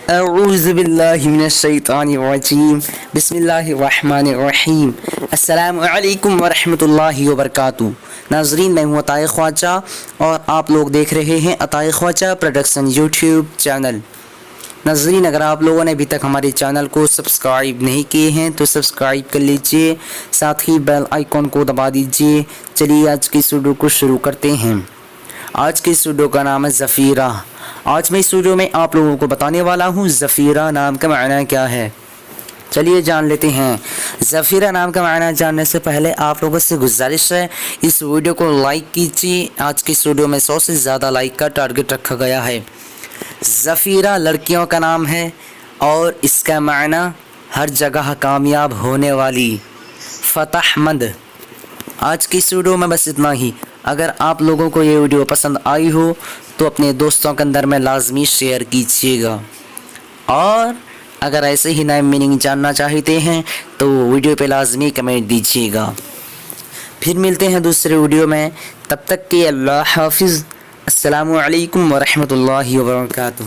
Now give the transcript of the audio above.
اعوذ باللہ من الشیطان الرجیم بسم اللہ الرحمن الرحیم السلام علیکم ورحمۃ اللہ وبرکاتہ۔ ناظرین، میں ہوں عطائے خواجہ اور آپ لوگ دیکھ رہے ہیں عطائے خواجہ پروڈکشن یوٹیوب چینل۔ ناظرین، اگر آپ لوگوں نے ابھی تک ہمارے چینل کو سبسکرائب نہیں کیے ہیں تو سبسکرائب کر لیجئے، ساتھ ہی بیل آئیکن کو دبا دیجئے۔ چلیے آج کی ویڈیو کو شروع کرتے ہیں۔ آج کی ویڈیو کا نام ہے ظفیرہ۔ آج میں اس ویڈیو میں آپ لوگوں کو بتانے والا ہوں ظفیرہ نام کا معنی کیا ہے۔ چلیے جان لیتے ہیں۔ ظفیرہ نام کا معنی جاننے سے پہلے آپ لوگوں سے گزارش ہے اس ویڈیو کو لائک کیجیے۔ آج کی اس ویڈیو میں 100 سے زیادہ لائک کا ٹارگٹ رکھا گیا ہے۔ ظفیرہ لڑکیوں کا نام ہے اور اس کا معنی ہر جگہ کامیاب ہونے والی، فتح مند۔ آج کی اس ویڈیو میں بس اتنا ہی۔ اگر آپ لوگوں کو یہ ویڈیو پسند آئی ہو تو اپنے دوستوں کے اندر میں لازمی شیئر کیجیے گا، اور اگر ایسے ہی نئے میننگ جاننا چاہتے ہیں تو ویڈیو پہ لازمی کمنٹ دیجیے گا۔ پھر ملتے ہیں دوسرے ویڈیو میں، تب تک کہ اللہ حافظ۔ السلام علیکم ورحمۃ اللہ وبرکاتہ۔